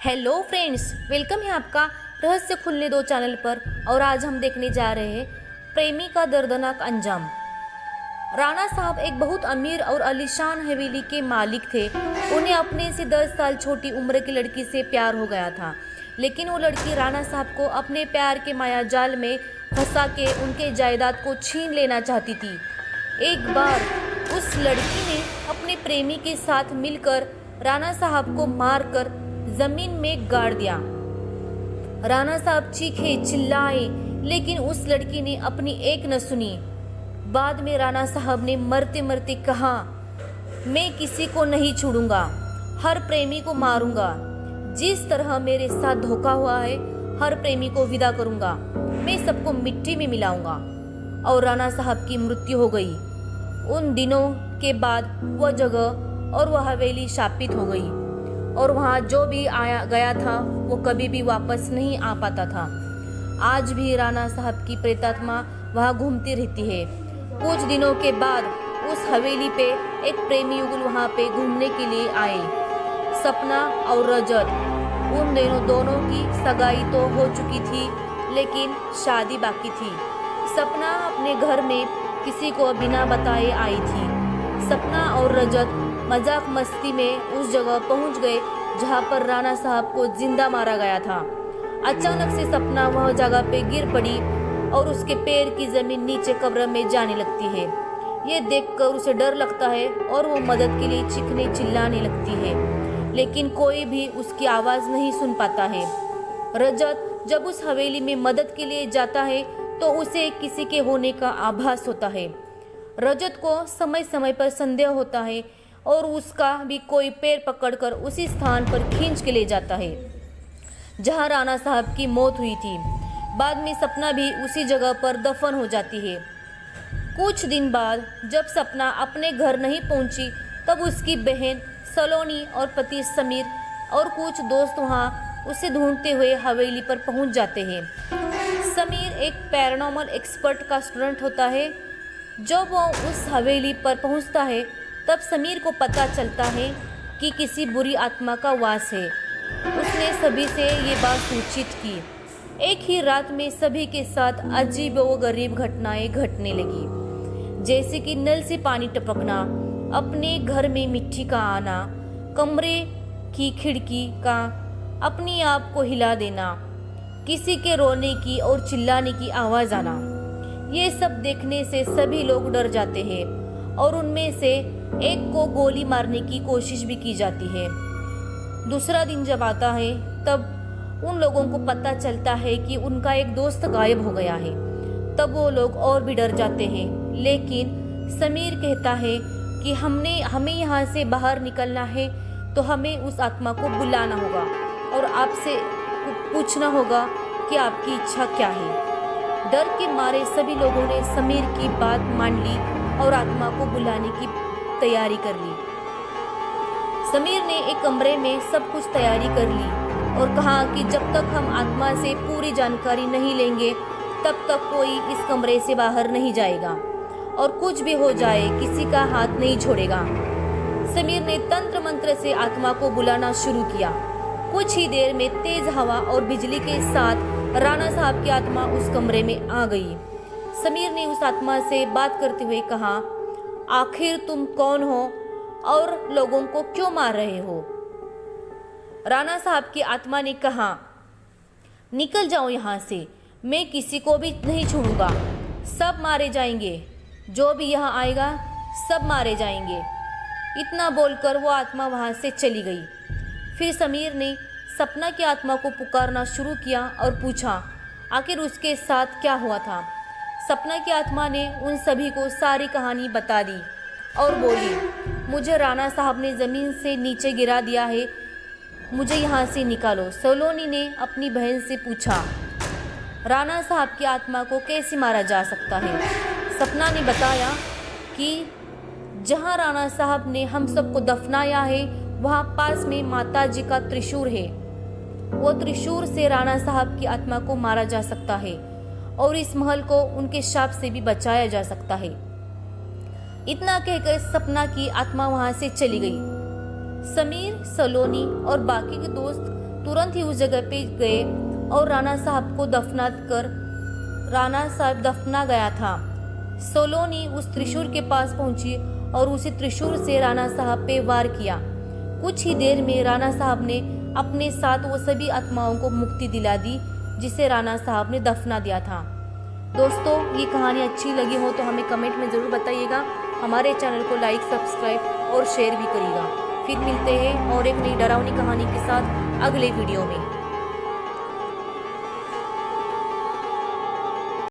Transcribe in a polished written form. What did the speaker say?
Hello friends, welcome है आपका रहस्य खुलने दो चैनल पर। और आज हम देखने जा रहे हैं प्रेमी का दर्दनाक अंजाम। राणा साहब एक बहुत अमीर और आलीशान हवेली के मालिक थे। उन्हें अपने से 10 साल छोटी उम्र की लड़की से प्यार हो गया था, लेकिन वो लड़की राणा साहब को अपने प्यार के माया जाल में फंसा के उनके जायदाद को छीन लेना चाहती थी। एक बार उस लड़की ने अपने प्रेमी के साथ मिलकर राणा साहब को मारकर जमीन में गाड़ दिया। राणा साहब चीखे चिल्लाए, लेकिन उस लड़की ने अपनी एक न सुनी। बाद में राणा साहब ने मरते मरते कहा, मैं किसी को नहीं छोड़ूंगा, हर प्रेमी को मारूंगा। जिस तरह मेरे साथ धोखा हुआ है, हर प्रेमी को विदा करूंगा, मैं सबको मिट्टी में मिलाऊंगा। और राणा साहब की मृत्यु हो गई। उन दिनों के बाद वह जगह और वह हवेली शापित हो गई, और वहाँ जो भी आया गया था वो कभी भी वापस नहीं आ पाता था। आज भी राणा साहब की प्रेतात्मा वहाँ घूमती रहती है। कुछ दिनों के बाद उस हवेली पे एक प्रेमी युगल वहाँ पे घूमने के लिए आए। सपना और रजत, उन दोनों की सगाई तो हो चुकी थी, लेकिन शादी बाकी थी। सपना अपने घर में किसी को बिना बताए आई थी। सपना और रजत मजाक मस्ती में उस जगह पहुंच गए जहां पर राणा साहब को जिंदा मारा गया था। अचानक से सपना वह जगह पे गिर पड़ी और उसके पैर की जमीन नीचे कब्र में जाने लगती है। ये देखकर उसे डर लगता है और वो मदद के लिए चीखने चिल्लाने लगती है, लेकिन कोई भी उसकी आवाज नहीं सुन पाता है। रजत जब उस हवेली में मदद के लिए जाता है तो उसे किसी के होने का आभास होता है। रजत को समय समय पर संदेह होता है और उसका भी कोई पैर पकड़कर उसी स्थान पर खींच के ले जाता है जहां राणा साहब की मौत हुई थी। बाद में सपना भी उसी जगह पर दफन हो जाती है। कुछ दिन बाद जब सपना अपने घर नहीं पहुंची, तब उसकी बहन सलोनी और पति समीर और कुछ दोस्त वहां उसे ढूंढते हुए हवेली पर पहुंच जाते हैं। समीर एक पैरानॉर्मल एक्सपर्ट का स्टूडेंट होता है। जब वो उस हवेली पर पहुंचता है, तब समीर को पता चलता है कि किसी बुरी आत्मा का वास है। उसने सभी से ये बात सूचित की। एक ही रात में सभी के साथ अजीब व गरीब घटनाएं घटने लगी, जैसे कि नल से पानी टपकना, अपने घर में मिट्टी का आना, कमरे की खिड़की का अपने आप को हिला देना, किसी के रोने की और चिल्लाने की आवाज आना। ये सब देखने से सभी लोग डर जाते हैं और उनमें से एक को गोली मारने की कोशिश भी की जाती है। दूसरा दिन जब आता है, तब उन लोगों को पता चलता है कि उनका एक दोस्त गायब हो गया है। तब वो लोग और भी डर जाते हैं, लेकिन समीर कहता है कि हमें यहाँ से बाहर निकलना है तो हमें उस आत्मा को बुलाना होगा और आपसे पूछना होगा कि आपकी इच्छा क्या है। डर के मारे सभी लोगों ने समीर की बात मान ली और आत्मा को बुलाने की तैयारी कर ली। समीर ने एक कमरे में सब कुछ तैयारी कर ली और कहा कि जब तक हम आत्मा से पूरी जानकारी नहीं लेंगे, तब तक कोई इस कमरे से बाहर नहीं जाएगा और कुछ भी हो जाए किसी का हाथ नहीं छोड़ेगा। समीर ने तंत्र मंत्र से आत्मा को बुलाना शुरू किया। कुछ ही देर में तेज हवा और बिजली के साथ राणा साहब की आत्मा उस कमरे में आ गई। समीर ने उस आत्मा से बात करते हुए कहा, आखिर तुम कौन हो और लोगों को क्यों मार रहे हो? राणा साहब की आत्मा ने कहा, निकल जाओ यहाँ से, मैं किसी को भी नहीं छोड़ूंगा, सब मारे जाएंगे, जो भी यहाँ आएगा सब मारे जाएंगे। इतना बोलकर वो आत्मा वहाँ से चली गई। फिर समीर ने सपना की आत्मा को पुकारना शुरू किया और पूछा, आखिर उसके साथ क्या हुआ था। सपना की आत्मा ने उन सभी को सारी कहानी बता दी और बोली, मुझे राणा साहब ने ज़मीन से नीचे गिरा दिया है, मुझे यहाँ से निकालो। सलोनी ने अपनी बहन से पूछा, राणा साहब की आत्मा को कैसे मारा जा सकता है। सपना ने बताया कि जहाँ राणा साहब ने हम सबको दफनाया है, वहाँ पास में माता जी का त्रिशूल है। वो त्रिशूल से राणा साहब की आत्मा को मारा जा सकता है और इस महल को उनके शाप से भी बचाया जा सकता है। इतना कहकर सपना की आत्मा वहां से चली गई। समीर, सलोनी और बाकी के दोस्त तुरंत ही उस जगह पे गए और राणा साहब को राणा साहब दफना गया था। सोलोनी उस त्रिशूल के पास पहुंची और उसी त्रिशूल से राणा साहब पे वार किया। कुछ ही देर में राणा साहब ने अपने साथ वो सभी आत्माओं को मुक्ति दिला दी जिसे राणा साहब ने दफना दिया था। दोस्तों, ये कहानी अच्छी लगी हो तो हमें कमेंट में ज़रूर बताइएगा। हमारे चैनल को लाइक, सब्सक्राइब और शेयर भी करिएगा। फिर मिलते हैं और एक नई डरावनी कहानी के साथ अगले वीडियो में।